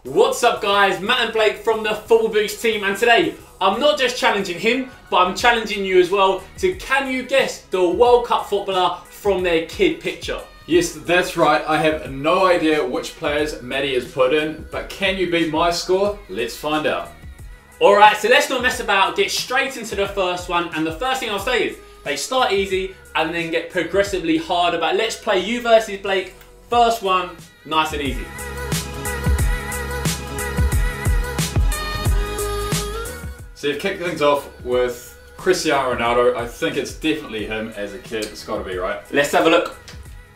What's up guys, Matt and Blake from the Football Boost team, and today I'm not just challenging him, but I'm challenging you as well to can you guess the World Cup footballer from their kid picture? Yes, that's right. I have no idea which players Maddie has put in, but can you beat my score? Let's find out. Alright, so let's not mess about, get straight into the first one, and the first thing I'll say is they start easy and then get progressively harder, but let's play you versus Blake. First one, nice and easy. So you've kicked things off with Cristiano Ronaldo. I think it's definitely him as a kid. It's got to be, right? Let's have a look.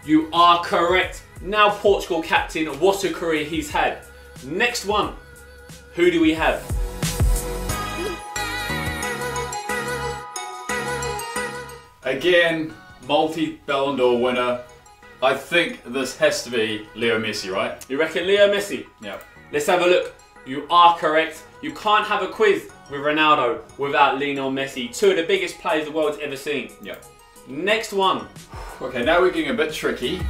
You are correct. Now Portugal captain, what a career he's had. Next one, who do we have? Again, multi-Ballon d'Or winner. I think this has to be Leo Messi, right? You reckon Leo Messi? Yeah. Let's have a look. You are correct. You can't have a quiz with Ronaldo without Lionel Messi. Two of the biggest players the world's ever seen. Yeah. Next one. Okay, now we're getting a bit tricky.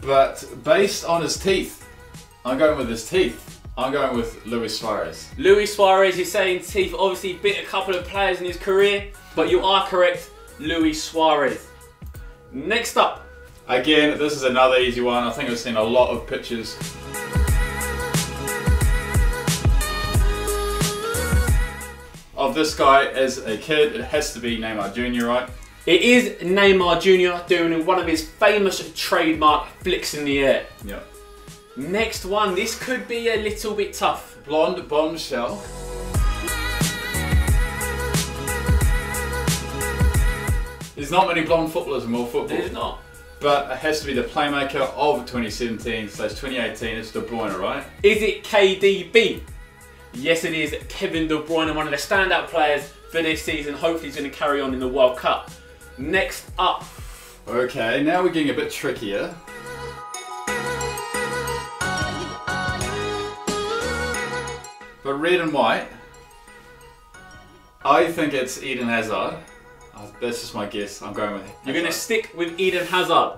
But based on his teeth, I'm going with his teeth. I'm going with Luis Suarez. Luis Suarez is saying teeth, obviously bit a couple of players in his career, but you are correct, Luis Suarez. Next up. Again, this is another easy one. I think I've seen a lot of pictures. Of this guy as a kid. It has to be Neymar Jr., right? It is Neymar Jr. doing one of his famous trademark flicks in the air. Yeah. Next one, this could be a little bit tough. Blonde bombshell. There's not many blonde footballers in world football. There's not. But it has to be the playmaker of 2017/2018. It's De Bruyne, right? Is it KDB? Yes, it is Kevin De Bruyne, one of the standout players for this season. Hopefully he's going to carry on in the World Cup. Next up. Okay, now we're getting a bit trickier. But red and white, I think it's Eden Hazard. That's just my guess. I'm going with it. You're going to stick with Eden Hazard.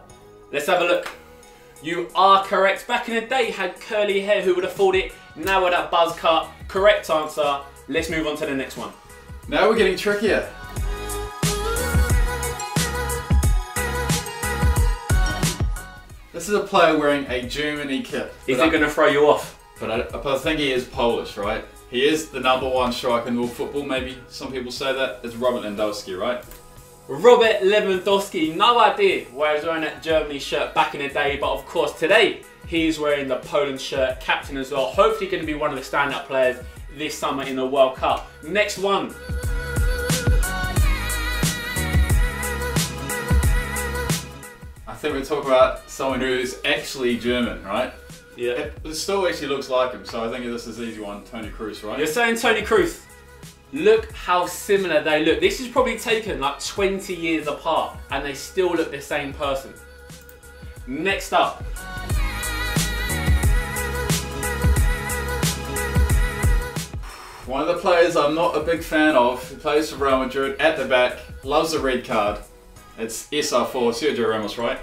Let's have a look. You are correct. Back in the day, he had curly hair. Who would have thought it? Now with that buzz cut. Correct answer. Let's move on to the next one. Now we're getting trickier. This is a player wearing a Germany kit. Is he going to throw you off? But I think he is Polish, right? He is the #1 striker in world football, maybe some people say that. It's Robert Lewandowski, right? Robert Lewandowski, no idea why he was wearing that Germany shirt back in the day, but of course today he's wearing the Poland shirt, captain as well. Hopefully going to be one of the standout players this summer in the World Cup. Next one. I think we're talking about someone who is actually German, right? Yeah. It still actually looks like him, so I think this is an easy one. Toni Kroos, right? You're saying Toni Kroos. Look how similar they look. This is probably taken like 20 years apart and they still look the same person. Next up. One of the players I'm not a big fan of, who plays for Real Madrid at the back, loves the red card. It's SR4, Sergio Ramos, right?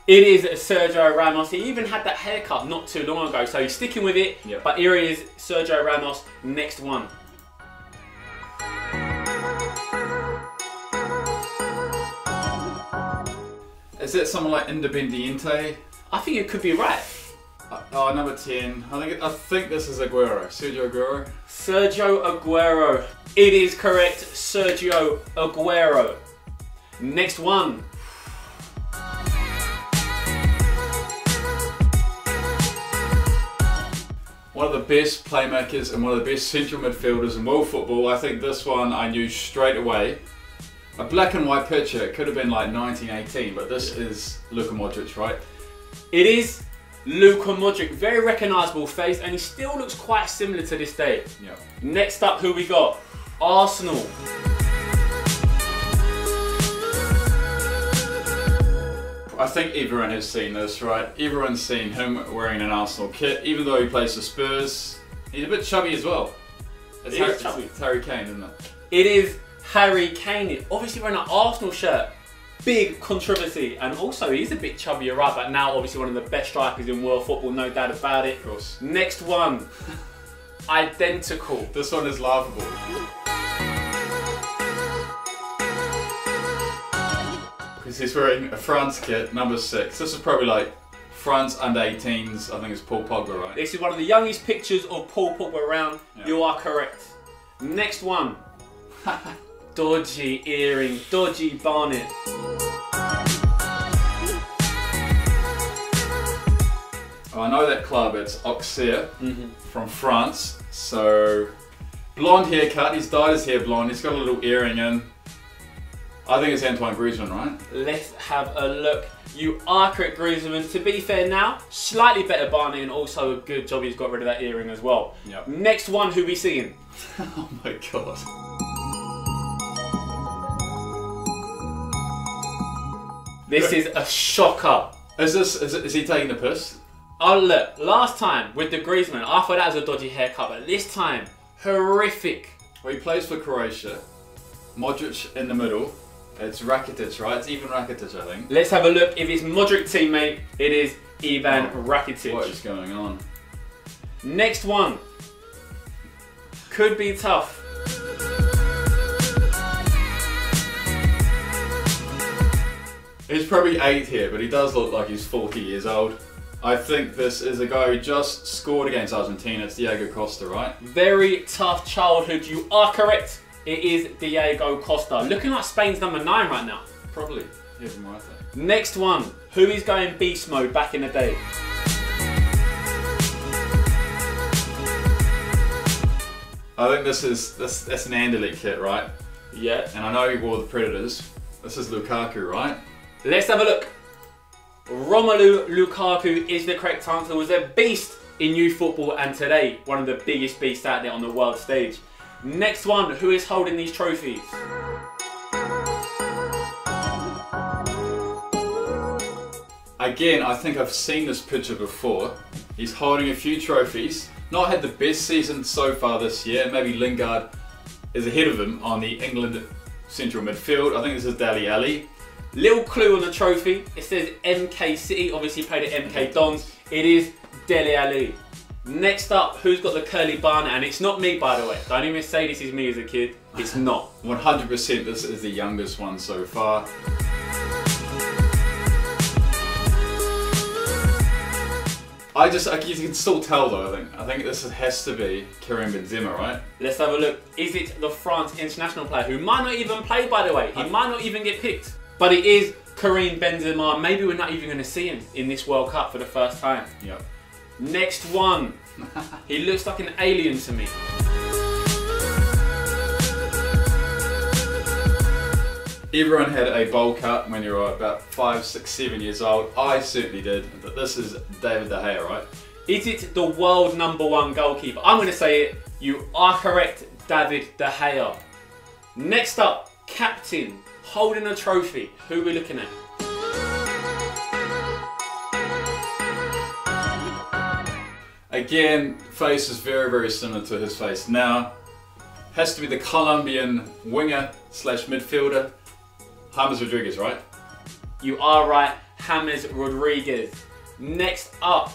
It is Sergio Ramos. He even had that haircut not too long ago, so he's sticking with it. Yep. But here he is, Sergio Ramos. Next one. Is that someone like Independiente? I think it could be right. Oh, number 10. I think this is Aguero. Sergio Aguero. Sergio Aguero. It is correct, Sergio Aguero. Next one. One of the best playmakers and one of the best central midfielders in world football. I think this one I knew straight away. A black and white picture. It could have been like 1918, but this is Luka Modric, right? It is Luka Modric. Very recognisable face, and he still looks quite similar to this day. Yeah. Next up, who we got? Arsenal. I think everyone has seen this, right? Everyone's seen him wearing an Arsenal kit, even though he plays for Spurs. He's a bit chubby as well. It's Harry Kane, isn't it? It is Harry Kane, obviously wearing an Arsenal shirt. big controversy, and also he's a bit chubbier right, but now obviously one of the best strikers in world football, no doubt about it. Of course. Next one, identical. This one is laughable. Because he's wearing a France kit, number 6. This is probably like France under 18s. I think it's Paul Pogba, right? This is one of the youngest pictures of Paul Pogba around. Yeah. You are correct. Next one. Dodgy earring, dodgy barnet. I know that club, it's Auxerre from France. So, blonde haircut, he's dyed his hair blonde, he's got a little earring in. I think it's Antoine Griezmann, right? Let's have a look. You are correct, Griezmann. To be fair now, slightly better Barney, and also a good job he's got rid of that earring as well. Yep. Next one, who we seeing? Oh my god. This is a shocker. Is he taking the piss? Oh look, last time with the Griezmann, I thought that was a dodgy haircut, but this time, horrific. Well, he plays for Croatia. Modric in the middle. It's Rakitic, right? It's even Rakitic, I think. Let's have a look. If it's Modric teammate, it is Ivan Rakitic. What is going on? Next one. Could be tough. He's probably 8 here, but he does look like he's 40 years old. I think this is a guy who just scored against Argentina. It's Diego Costa, right? Very tough childhood. You are correct. It is Diego Costa. Looking like Spain's number 9 right now. Probably. Yeah, right there. Next one. Who is going beast mode back in the day? I think that's an Anderlecht kit, right? Yeah. And I know he wore the Predators. This is Lukaku, right? Let's have a look. Romelu Lukaku is the correct answer. Was a beast in youth football, and today one of the biggest beasts out there on the world stage. Next one, who is holding these trophies? Again, I think I've seen this picture before. He's holding a few trophies. Not had the best season so far this year. Maybe Lingard is ahead of him on the England central midfield. I think this is Dele Alli. Little clue on the trophy. It says MK City. Obviously played at MK Dons. It is Dele Alli. Next up, who's got the curly barnet? And it's not me, by the way. Don't even say this is me as a kid. It's not. 100% this is the youngest one so far. You can still tell though, I think this has to be Karim Benzema, right? Let's have a look. Is it the France international player who might not even play, by the way? He might not even get picked. But it is Karim Benzema. Maybe we're not even going to see him in this World Cup for the first time. Yep. Next one. He looks like an alien to me. Everyone had a bowl cut when you were about 5, 6, 7 years old. I certainly did. But this is David De Gea, right? Is it the world #1 goalkeeper? I'm going to say it. You are correct, David De Gea. Next up, captain, holding a trophy. Who are we looking at? Again, face is very, very similar to his face now. Has to be the Colombian winger / midfielder, James Rodriguez, right? You are right, James Rodriguez. Next up,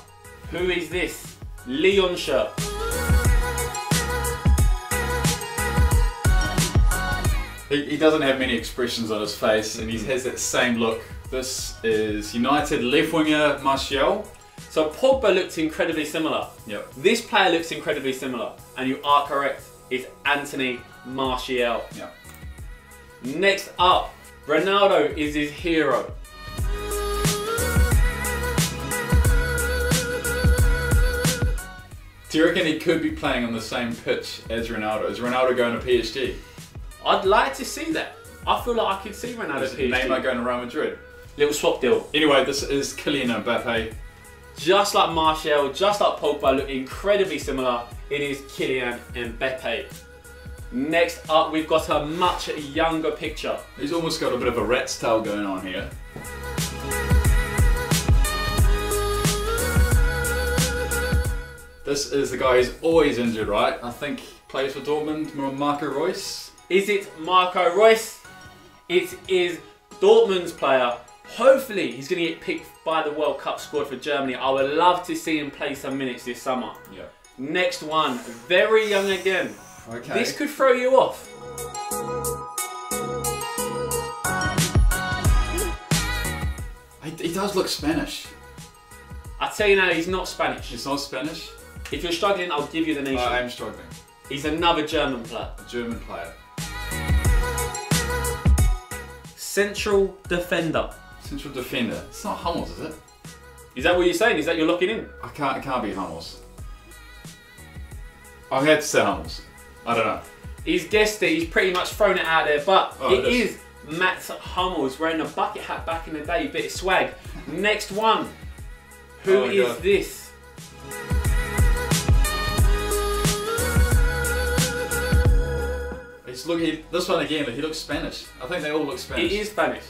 who is this? Leon shirt. He doesn't have many expressions on his face, and he has that same look. This is United left winger Martial. So Pogba looks incredibly similar. Yep. This player looks incredibly similar, and you are correct. It's Anthony Martial. Yep. Next up, Ronaldo is his hero. Do you reckon he could be playing on the same pitch as Ronaldo? Is Ronaldo going to PSG? I'd like to see that. I feel like I could see Ronaldo Is PSG. Neymar going to Real Madrid? Little swap deal. Anyway, this is Kylian Mbappe. Just like Martial, just like Pogba, look incredibly similar. It is Kylian Mbappe. Next up, we've got a much younger picture. He's almost got a bit of a rat's tail going on here. This is the guy who's always injured, right? I think he plays for Dortmund, Marco Reus. Is it Marco Reus? It is Dortmund's player. Hopefully he's going to get picked by the World Cup squad for Germany. I would love to see him play some minutes this summer. Yeah. Next one, very young again. Okay. This could throw you off. He does look Spanish. I tell you now, he's not Spanish. He's not Spanish? If you're struggling, I'll give you the nation. I am struggling. He's another German player. A German player. Central defender. Central defender. It's not Hummels, is it? Is that what you're saying? Is that you're locking in? It can't be Hummels. I had to say Hummels. I don't know. He's guessed it. He's pretty much thrown it out there, but Oh, it is Mats Hummels wearing a bucket hat back in the day. Bit of swag. Next one. Who Oh my is God. this? This one again, he looks Spanish. I think they all look Spanish. He is Spanish.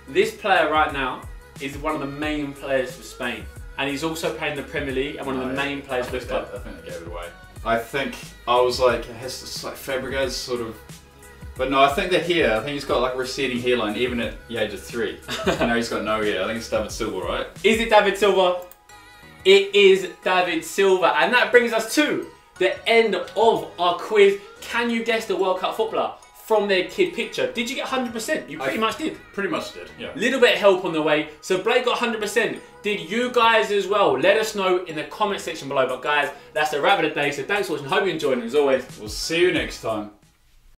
This player right now is one of the main players for Spain. And he's also playing the Premier League and one of the main players for the club. I think they gave it away. I think I was like, it's like Fabregas sort of. But no, I think they're here. I think he's got like a receding hairline even at the age of 3. No, he's got no hair. I think it's David Silva, right? Is it David Silva? It is David Silva. And that brings us to the end of our quiz. Can you guess the World Cup footballer from their kid picture? Did you get 100%? You pretty much did. Pretty much did, yeah. Little bit of help on the way. So Blake got 100%. Did you guys as well? Let us know in the comment section below. But guys, that's the wrap of the day. So thanks for watching. Hope you enjoyed it as always. We'll see you next time.